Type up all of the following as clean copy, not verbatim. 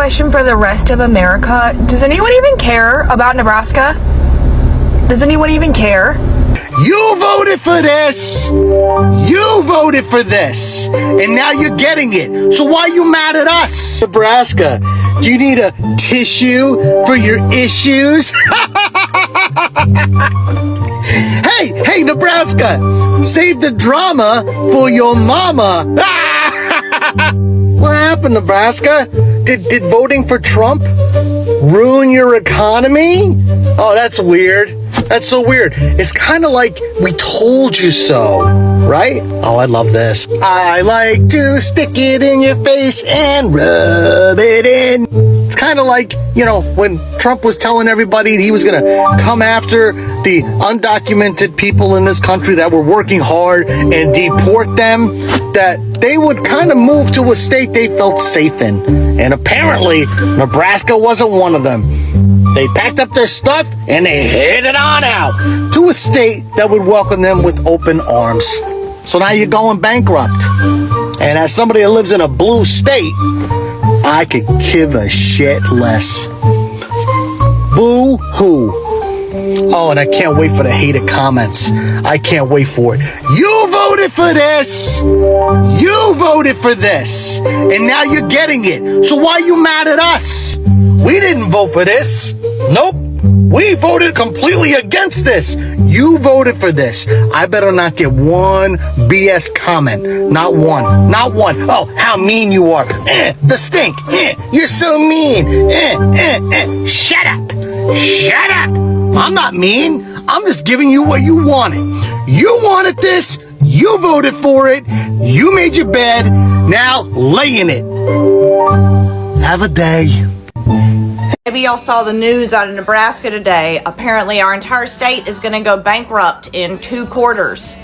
question for the rest of America. Does anyone even care about Nebraska? Does anyone even care? You voted for this. You voted for this. And now you're getting it. So why are you mad at us? Nebraska, do you need a tissue for your issues? Hey, Nebraska, save the drama for your mama. What happened, Nebraska? Did voting for Trump ruin your economy? Oh, that's weird. That's so weird. It's kind of like we told you so, right? Oh, I love this. I like to stick it in your face and rub it in. It's kind of like, when Trump was telling everybody he was going to come after the undocumented people in this country that were working hard and deport them, that they would kind of move to a state they felt safe in. And apparently, Nebraska wasn't one of them. They packed up their stuff and they headed on out to a state that would welcome them with open arms. So now you're going bankrupt. And as somebody that lives in a blue state, I could give a shit less. Boo-hoo. Oh, and I can't wait for the hated comments. I can't wait for it. You voted for this. You voted for this. And now you're getting it. So why are you mad at us? We didn't vote for this. Nope. We voted completely against this. You voted for this. I better not get one BS comment. Not one. Not one. Oh, how mean you are. The stink. You're so mean. Shut up. Shut up. I'm not mean. I'm just giving you what you wanted. You wanted this. You voted for it. You made your bed. Now lay in it. Have a day. Maybe y'all saw the news out of Nebraska today. Apparently our entire state is going to go bankrupt in 2 quarters.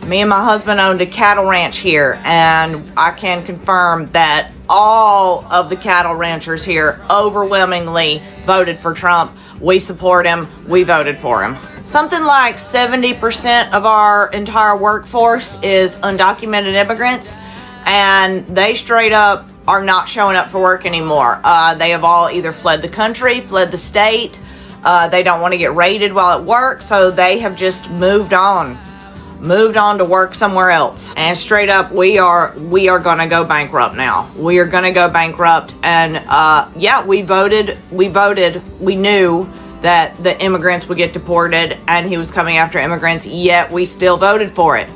Me and my husband owned a cattle ranch here, and I can confirm that all of the cattle ranchers here overwhelmingly voted for Trump. We support him. We voted for him. Something like 70% of our entire workforce is undocumented immigrants, and they straight up are not showing up for work anymore. They have all either fled the country, fled the state. They don't want to get raided while at work, so they have just moved on to work somewhere else. And straight up, we are going to go bankrupt now. We are going to go bankrupt. And we voted. We knew that the immigrants would get deported, and he was coming after immigrants. Yet we still voted for it.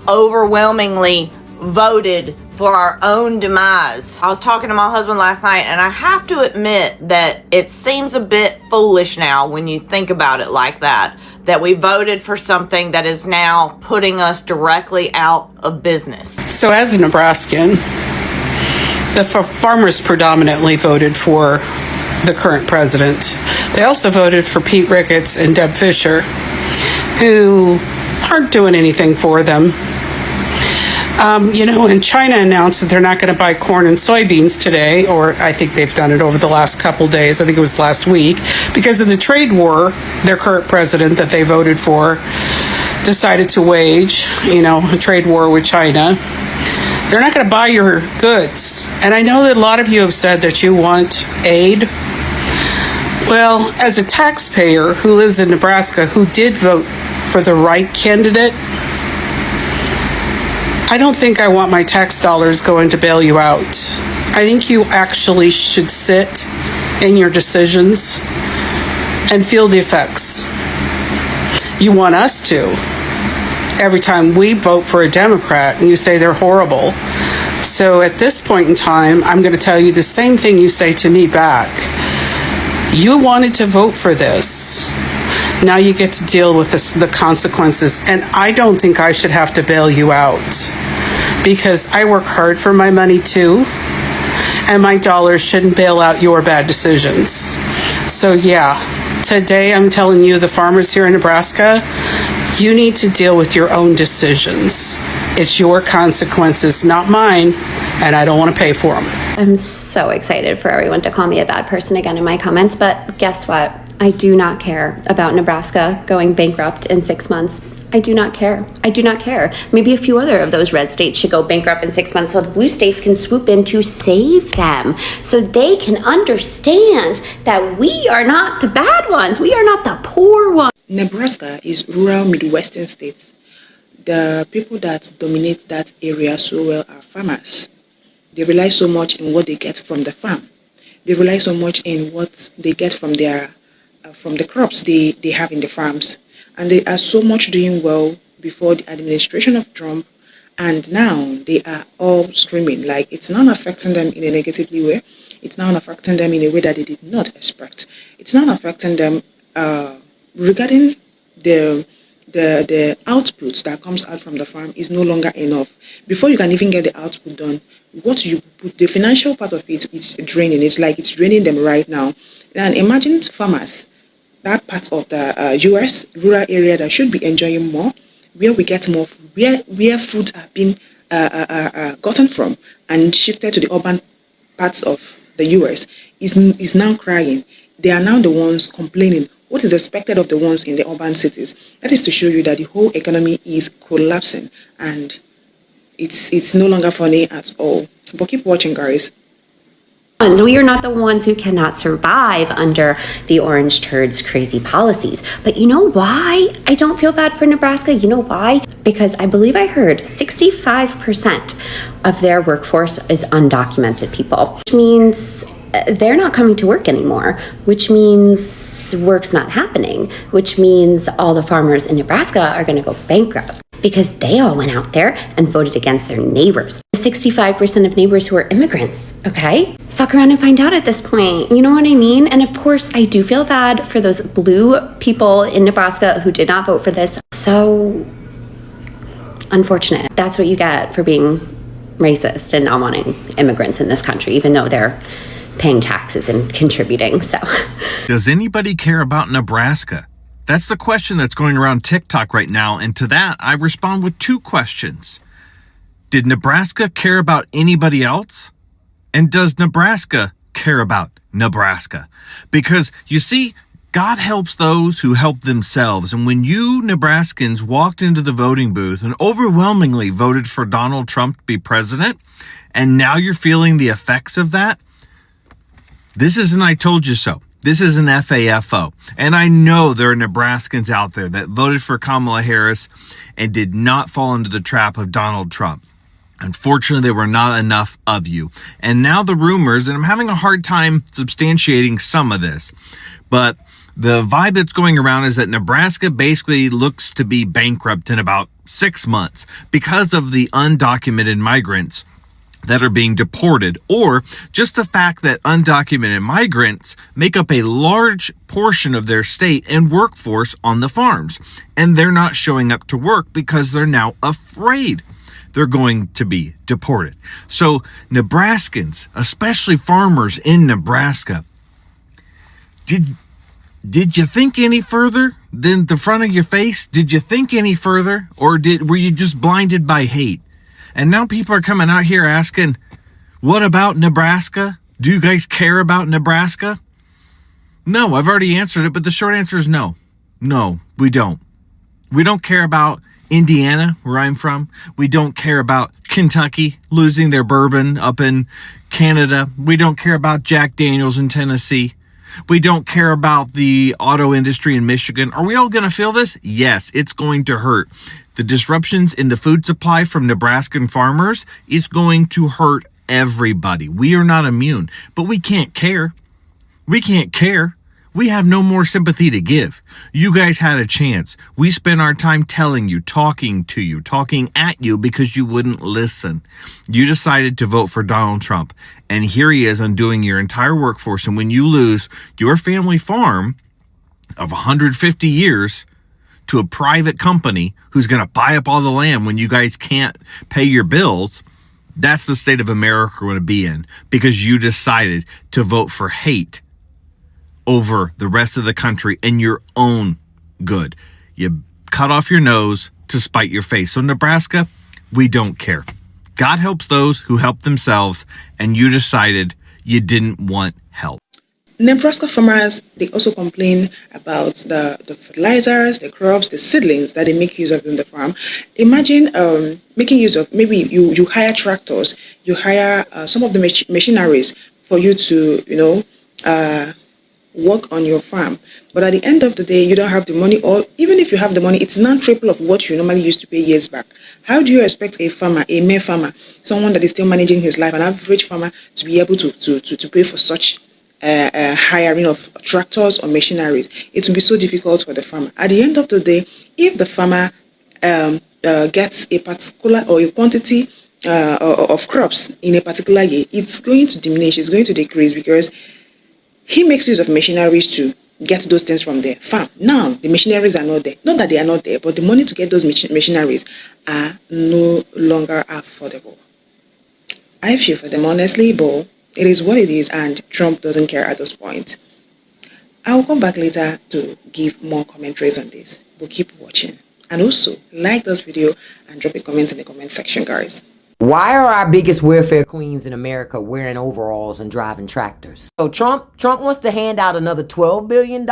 Overwhelmingly voted for our own demise. I was talking to my husband last night, and I have to admit that it seems a bit foolish now when you think about it like that we voted for something that is now putting us directly out of business. So as a Nebraskan, the farmers predominantly voted for the current president. They also voted for Pete Ricketts and Deb Fisher, who aren't doing anything for them. And China announced that they're not going to buy corn and soybeans today, or I think they've done it over the last couple days. I think it was last week, because of the trade war their current president that they voted for decided to wage, a trade war with China. They're not going to buy your goods. And I know that a lot of you have said that you want aid. Well, as a taxpayer who lives in Nebraska who did vote for the right candidate, I don't think I want my tax dollars going to bail you out. I think you actually should sit in your decisions and feel the effects. You want us to. Every time we vote for a Democrat and you say they're horrible. So at this point in time, I'm going to tell you the same thing you say to me back. You wanted to vote for this. Now you get to deal with the consequences. And I don't think I should have to bail you out, because I work hard for my money too, and my dollars shouldn't bail out your bad decisions. So today I'm telling you, the farmers here in Nebraska, you need to deal with your own decisions. It's your consequences, not mine, and I don't want to pay for them. I'm so excited for everyone to call me a bad person again in my comments, but guess what? I do not care about Nebraska going bankrupt in 6 months. I do not care. I do not care. Maybe a few other of those red states should go bankrupt in 6 months so the blue states can swoop in to save them, so they can understand that we are not the bad ones. We are not the poor ones. Nebraska is rural Midwestern state. The people that dominate that area so well are farmers. They rely so much on what they get from the farm. They rely so much in what they get from their from the crops they have in the farms. And they are so much doing well before the administration of Trump, and now they are all streaming. Like, it's not affecting them in a negatively way. It's not affecting them in a way that they did not expect. It's not affecting them regarding the output that comes out from the farm is no longer enough. Before you can even get the output done, what you put, the financial part of it, it's draining. It's like it's draining them right now. And imagine farmers, that part of the U.S. rural area that should be enjoying more, where we get more, where food are being gotten from and shifted to the urban parts of the U.S. is now crying. They are now the ones complaining. What is expected of the ones in the urban cities? That is to show you that the whole economy is collapsing, and it's no longer funny at all. But keep watching, guys. We are not the ones who cannot survive under the orange turd's crazy policies. But you know why I don't feel bad for Nebraska? You know why? Because I believe I heard 65% of their workforce is undocumented people, which means they're not coming to work anymore, which means work's not happening, which means all the farmers in Nebraska are going to go bankrupt because they all went out there and voted against their neighbors. 65% of neighbors who are immigrants, okay? Fuck around and find out at this point. You know what I mean? And of course, I do feel bad for those blue people in Nebraska who did not vote for this. So unfortunate. That's what you get for being racist and not wanting immigrants in this country, even though they're paying taxes and contributing. So does anybody care about Nebraska? That's the question that's going around TikTok right now. And to that, I respond with two questions. Did Nebraska care about anybody else? And does Nebraska care about Nebraska? Because you see, God helps those who help themselves. And when you Nebraskans walked into the voting booth and overwhelmingly voted for Donald Trump to be president, and now you're feeling the effects of that, this isn't I told you so. This is an FAFO. And I know there are Nebraskans out there that voted for Kamala Harris and did not fall into the trap of Donald Trump. Unfortunately, there were not enough of you. And now the rumors, and I'm having a hard time substantiating some of this, but the vibe that's going around is that Nebraska basically looks to be bankrupt in about 6 months because of the undocumented migrants that are being deported, or just the fact that undocumented migrants make up a large portion of their state and workforce on the farms. And they're not showing up to work because they're now afraid they're going to be deported. So Nebraskans, especially farmers in Nebraska, did you think any further than the front of your face? Did you think any further, or were you just blinded by hate? And now people are coming out here asking, what about Nebraska? Do you guys care about Nebraska? No, I've already answered it, but the short answer is no. No, we don't. We don't care about Indiana, where I'm from. We don't care about Kentucky losing their bourbon up in Canada. We don't care about Jack Daniels in Tennessee. We don't care about the auto industry in Michigan. Are we all going to feel this? Yes, it's going to hurt. The disruptions in the food supply from Nebraskan farmers is going to hurt everybody. We are not immune, but we can't care. We can't care. We have no more sympathy to give. You guys had a chance. We spent our time telling you, talking to you, talking at you because you wouldn't listen. You decided to vote for Donald Trump, and here he is undoing your entire workforce. And when you lose your family farm of 150 years to a private company who's going to buy up all the land when you guys can't pay your bills, that's the state of America we're going to be in, because you decided to vote for hate over the rest of the country and your own good. You cut off your nose to spite your face. So Nebraska, we don't care. God helps those who help themselves, and you decided you didn't want help. Nebraska farmers, they also complain about the fertilizers, the crops, the seedlings that they make use of in the farm. Imagine making use of, maybe you hire tractors, you hire some of the machineries for you to, work on your farm. But at the end of the day, you don't have the money, or even if you have the money, it's non-triple of what you normally used to pay years back. How do you expect a farmer, a mere farmer, someone that is still managing his life, an average farmer, to be able to pay for such hiring of tractors or machineries? It will be so difficult for the farmer. At the end of the day, if the farmer gets a particular or a quantity of crops in a particular year, it's going to diminish, it's going to decrease, because he makes use of machineries to get those things from the farm. Now, the machineries are not there. Not that they are not there, but the money to get those machineries are no longer affordable. I feel for them, honestly, but it is what it is, and Trump doesn't care at this point. I will come back later to give more commentaries on this, but keep watching. And also, like this video and drop a comment in the comment section, guys. Why are our biggest welfare queens in America wearing overalls and driving tractors? So Trump wants to hand out another $12 billion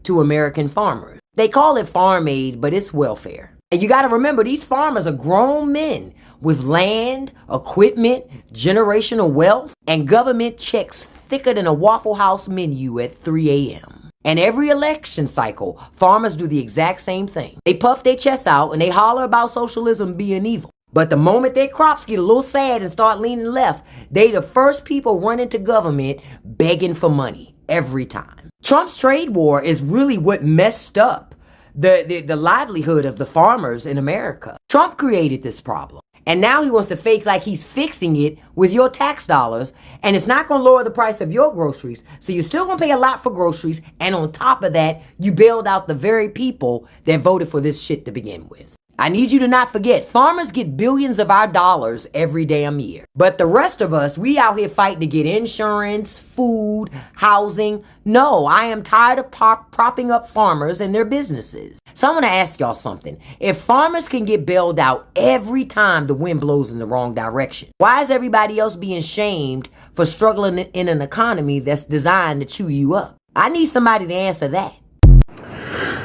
to American farmers. They call it farm aid, but it's welfare. And you got to remember, these farmers are grown men with land, equipment, generational wealth, and government checks thicker than a Waffle House menu at 3 a.m. And every election cycle, farmers do the exact same thing. They puff their chests out and they holler about socialism being evil. But the moment their crops get a little sad and start leaning left, they the first people running to government begging for money every time. Trump's trade war is really what messed up the livelihood of the farmers in America. Trump created this problem. And now he wants to fake like he's fixing it with your tax dollars, and it's not going to lower the price of your groceries. So you're still going to pay a lot for groceries, and on top of that, you bailed out the very people that voted for this shit to begin with. I need you to not forget, farmers get billions of our dollars every damn year. But the rest of us, we out here fighting to get insurance, food, housing. No, I am tired of propping up farmers and their businesses. So I'm going to ask y'all something. If farmers can get bailed out every time the wind blows in the wrong direction, why is everybody else being shamed for struggling in an economy that's designed to chew you up? I need somebody to answer that.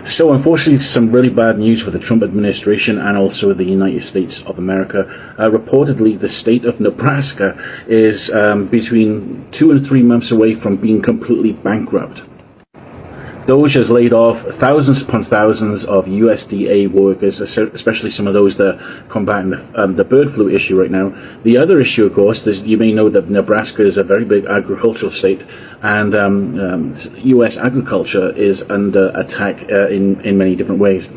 So unfortunately, some really bad news for the Trump administration and also the United States of America. Reportedly, the state of Nebraska is between 2 and 3 months away from being completely bankrupt. DOGE has laid off thousands upon thousands of USDA workers, especially some of those that are combating the bird flu issue right now. The other issue, of course, is you may know that Nebraska is a very big agricultural state, and U.S. agriculture is under attack in many different ways.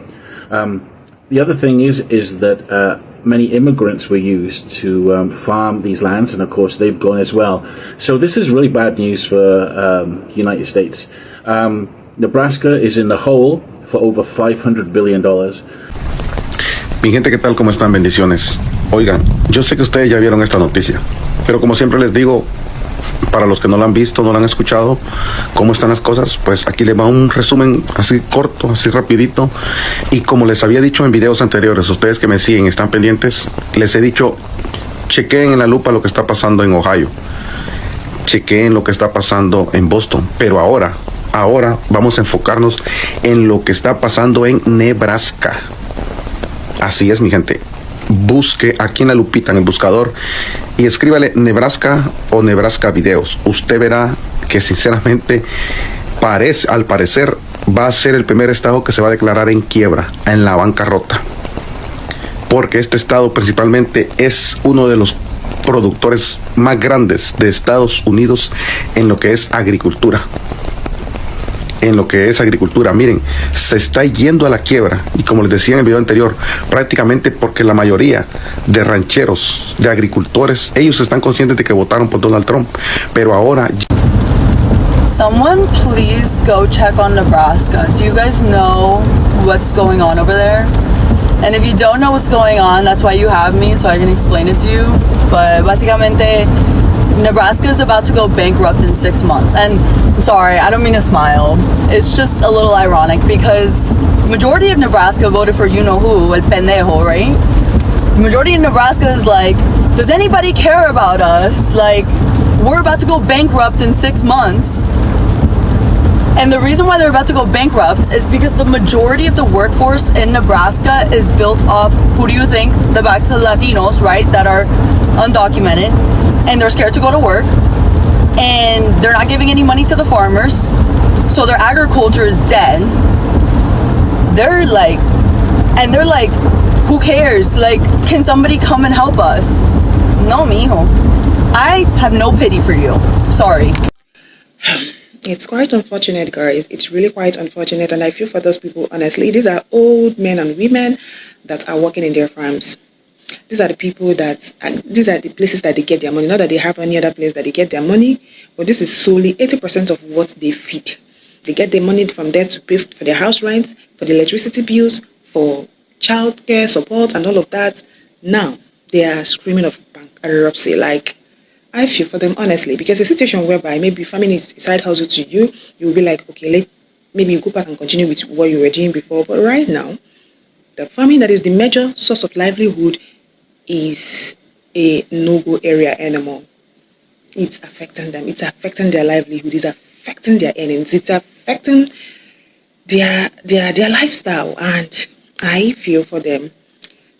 The other thing is that many immigrants were used to farm these lands, and of course they've gone as well. So this is really bad news for the United States. Nebraska is in the hole for over $500 billion. Mi gente, ¿qué tal? ¿Cómo están? Bendiciones. Oigan, yo sé que ustedes ya vieron esta noticia, pero como siempre les digo, para los que no la han visto, no la han escuchado, cómo están las cosas, pues aquí les va un resumen así corto, así rapidito. Y como les había dicho en videos anteriores, ustedes que me siguen, están pendientes, les he dicho, chequeen en la lupa lo que está pasando en Ohio, chequeen lo que está pasando en Boston, pero ahora vamos a enfocarnos en lo que está pasando en Nebraska. Así es, mi gente. Busque aquí en la lupita, en el buscador, y escríbale Nebraska o Nebraska videos. Usted verá que sinceramente al parecer va a ser el primer estado que se va a declarar en quiebra, en la bancarrota. Porque este estado principalmente es uno de los productores más grandes de Estados Unidos en lo que es agricultura. Miren, se está yendo a la quiebra, y como les decía en el video anterior, prácticamente porque la mayoría de rancheros, de agricultores, ellos están conscientes de que votaron por Donald Trump, pero ahora... Someone please go check on Nebraska. Do you guys know what's going on over there? And if you don't know what's going on, that's why you have me, so I can explain it to you. But básicamente, Nebraska is about to go bankrupt in 6 months. And I'm sorry, I don't mean to smile. It's just a little ironic because majority of Nebraska voted for you-know-who, el pendejo, right? Majority of Nebraska is like, does anybody care about us? Like, we're about to go bankrupt in 6 months. And the reason why they're about to go bankrupt is because the majority of the workforce in Nebraska is built off, who do you think? The back to Latinos, right? That are undocumented and they're scared to go to work and they're not giving any money to the farmers. So their agriculture is dead. They're like, who cares? Like, can somebody come and help us? No, mijo. I have no pity for you. Sorry. It's quite unfortunate, guys. It's really quite unfortunate, and I feel for those people, honestly. These are old men and women that are working in their farms. These are the people these are the places that they get their money. Not that they have any other place that they get their money, but this is solely 80% of what they feed. They get their money from there to pay for their house rent, for the electricity bills, for childcare support, and all of that. Now, they are screaming of bankruptcy. Like, I feel for them, honestly, because a situation whereby maybe farming is a side hustle to you, you'll be like, okay, maybe you go back and continue with what you were doing before. But right now, the farming that is the major source of livelihood is a no-go area anymore. It's affecting them. It's affecting their livelihood. It's affecting their earnings. It's affecting their lifestyle. And I feel for them.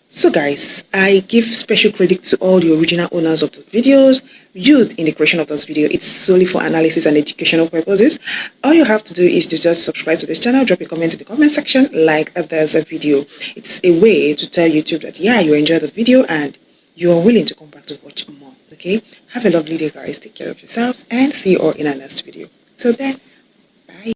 So guys, I give special credit to all the original owners of the videos used in the creation of this video. It's solely for analysis and educational purposes. All you have to do is to just subscribe to this channel, drop a comment in the comment section, like there's a video. It's a way to tell YouTube that, yeah, you enjoyed the video and you are willing to come back to watch more. Okay? Have a lovely day, guys. Take care of yourselves and see you all in our next video. Till then,